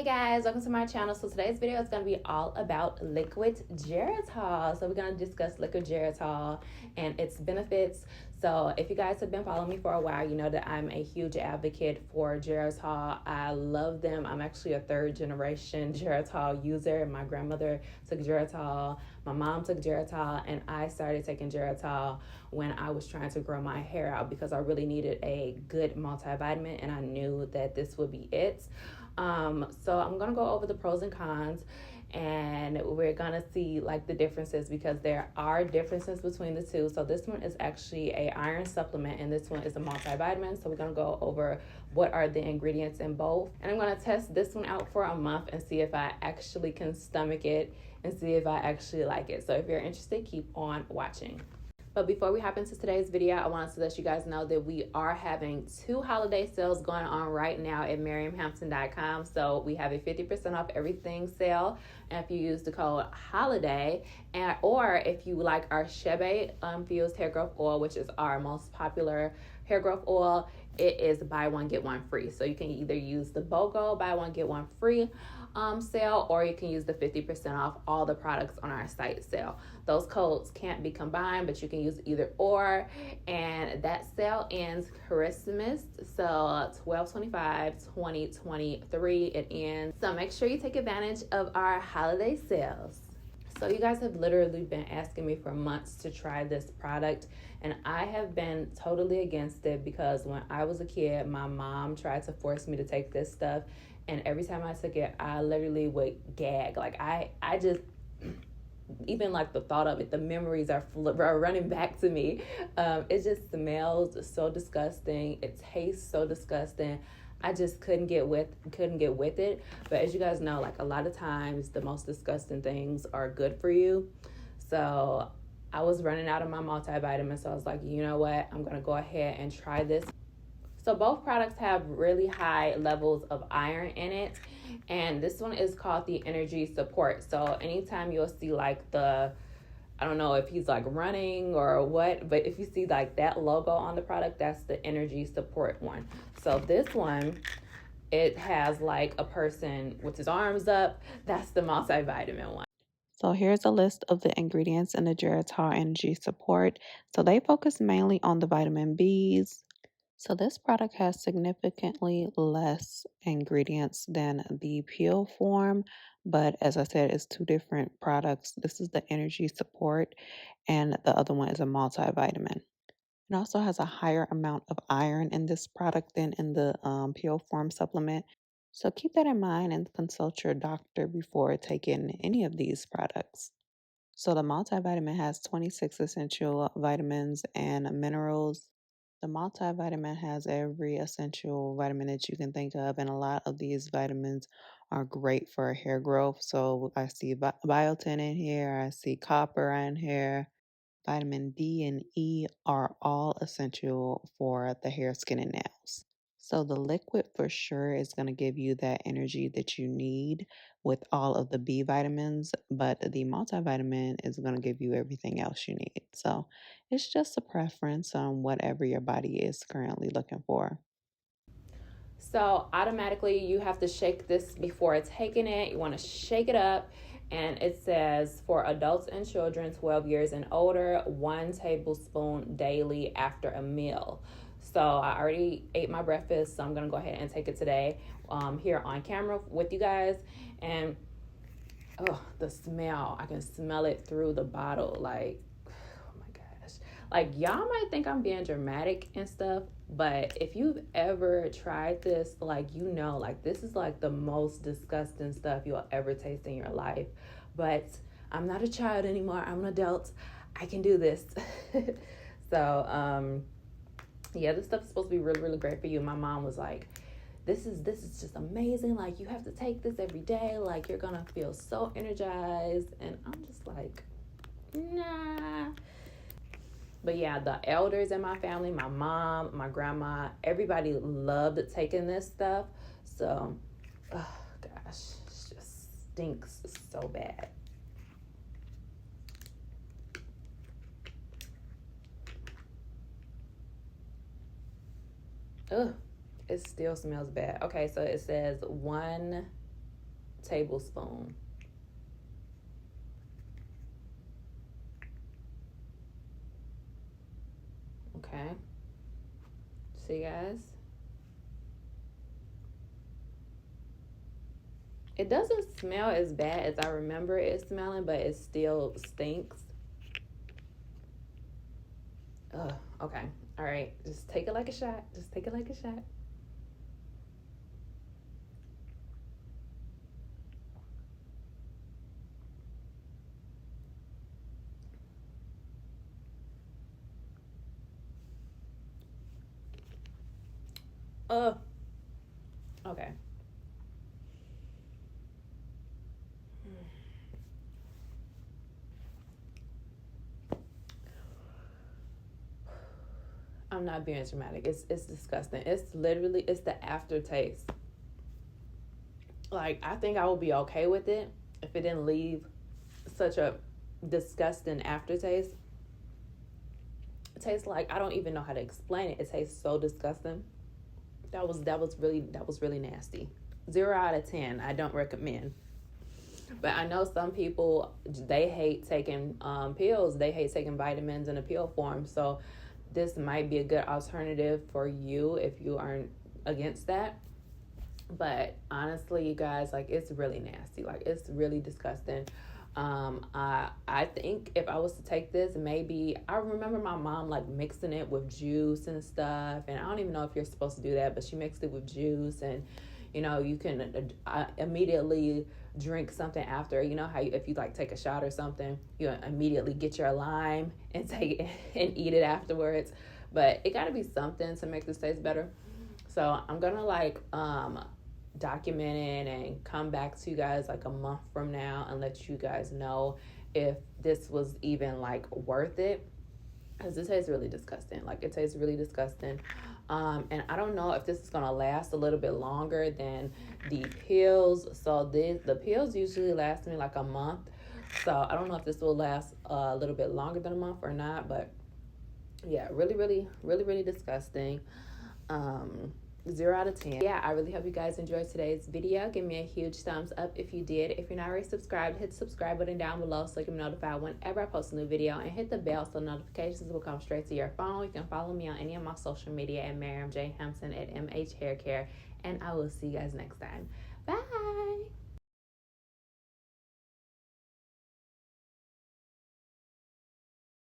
Hey guys, welcome to my channel. So today's video is going to be all about liquid Geritol. So we're going to discuss liquid Geritol and its benefits. So if you guys have been following me for a while, you know that I'm a huge advocate for Geritol. I love them. I'm actually a third generation Geritol user. My grandmother took Geritol, my mom took Geritol, and I started taking Geritol when I was trying to grow my hair out because I really needed a good multivitamin and I knew that this would be it. So I'm gonna go over the pros and cons, and we're gonna see like the differences because there are differences between the two. So this one is actually a iron supplement and this one is a multivitamin. So we're gonna go over what are the ingredients in both, and I'm gonna test this one out for a month and see if I actually can stomach it and see if I actually like it. So if you're interested, keep on watching. But before we hop into today's video, I wanted to let you guys know that we are having 2 holiday sales going on right now at miriamhampton.com. So we have a 50% off everything sale. And if you use the code HOLIDAY, or if you like our Shebe infused hair growth oil, which is our most popular hair growth oil, it is buy one get one free. So you can either use the BOGO buy one get one free sale, or you can use the 50% off all the products on our site sale. Those codes can't be combined, but you can use either or, and that sale ends Christmas, so 12/25/2023 it ends. So make sure you take advantage of our holiday sales. So you guys have literally been asking me for months to try this product, and I have been totally against it because when I was a kid, my mom tried to force me to take this stuff, and every time I took it, I literally would gag. Like I just, even like the thought of it, the memories are running back to me. It just smells so disgusting. It tastes so disgusting. I just couldn't get with it. But as you guys know, like a lot of times the most disgusting things are good for you. So I was running out of my multivitamin, so I was like, you know what, I'm gonna go ahead and try this. So both products have really high levels of iron in it, and this one is called the Energy Support. So anytime you'll see like I don't know if he's like running or what, but if you see like that logo on the product, that's the Energy Support one. So this one, it has like a person with his arms up. That's the multivitamin one. So here's a list of the ingredients in the Geritol Energy Support. So they focus mainly on the vitamin B's. So this product has significantly less ingredients than the pill form, but as I said, it's 2 different products. This is the Energy Support and the other one is a multivitamin. It also has a higher amount of iron in this product than in the pill form supplement. So keep that in mind and consult your doctor before taking any of these products. So the multivitamin has 26 essential vitamins and minerals. The multivitamin has every essential vitamin that you can think of, and a lot of these vitamins are great for hair growth. So I see biotin in here, I see copper in here. Vitamin D and E are all essential for the hair, skin, and nails. So the liquid for sure is going to give you that energy that you need with all of the B vitamins, but the multivitamin is going to give you everything else you need. So it's just a preference on whatever your body is currently looking for. So automatically you have to shake this before taking it. You want to shake it up, and it says for adults and children 12 years and older, 1 tablespoon daily after a meal. So I already ate my breakfast, so I'm gonna go ahead and take it today here on camera with you guys. And oh, the smell, I can smell it through the bottle. Like, oh my gosh, like y'all might think I'm being dramatic and stuff, but if you've ever tried this, like, you know, like this is like the most disgusting stuff you'll ever taste in your life. But I'm not a child anymore, I'm an adult, I can do this. So yeah, this stuff is supposed to be really great for you. My mom was like, this is just amazing, like you have to take this every day, like you're gonna feel so energized. And I'm just like, nah. But yeah, the elders in my family, my mom, my grandma, everybody loved taking this stuff. So oh gosh, it just stinks so bad. Ugh, it still smells bad. Okay, so it says 1 tablespoon. Okay. See, guys? It doesn't smell as bad as I remember it smelling, but it still stinks. Ugh, okay. All right. Just take it like a shot. Just take it like a shot. Okay. I'm not being dramatic. It's disgusting. It's the aftertaste. Like, I think I would be okay with it if it didn't leave such a disgusting aftertaste. It tastes like, I don't even know how to explain it. It tastes so disgusting. That was really nasty. 0 out of 10. I don't recommend. But I know some people, they hate taking pills. They hate taking vitamins in a pill form. So this might be a good alternative for you if you aren't against that. But honestly, you guys, like, it's really nasty. Like, it's really disgusting. I think if I was to take this, maybe, I remember my mom like mixing it with juice and stuff, and I don't even know if you're supposed to do that, but she mixed it with juice, and you can immediately drink something after. You know how if you like take a shot or something, you immediately get your lime and take it and eat it afterwards. But it got to be something to make this taste better. So I'm gonna like document it and come back to you guys like a month from now and let you guys know if this was even like worth it, because it tastes really disgusting. Like, it tastes really disgusting. And I don't know if this is gonna last a little bit longer than the pills. So the pills usually last me like a month, so I don't know if this will last a little bit longer than a month or not. But yeah, really disgusting. 0 out of 10. Yeah, I really hope you guys enjoyed today's video. Give me a huge thumbs up if you did. If you're not already subscribed, hit the subscribe button down below so you can be notified whenever I post a new video, and hit the bell so notifications will come straight to your phone. You can follow me on any of my social media at Miriam J. Hampson at MH Hair Care, and I will see you guys next time.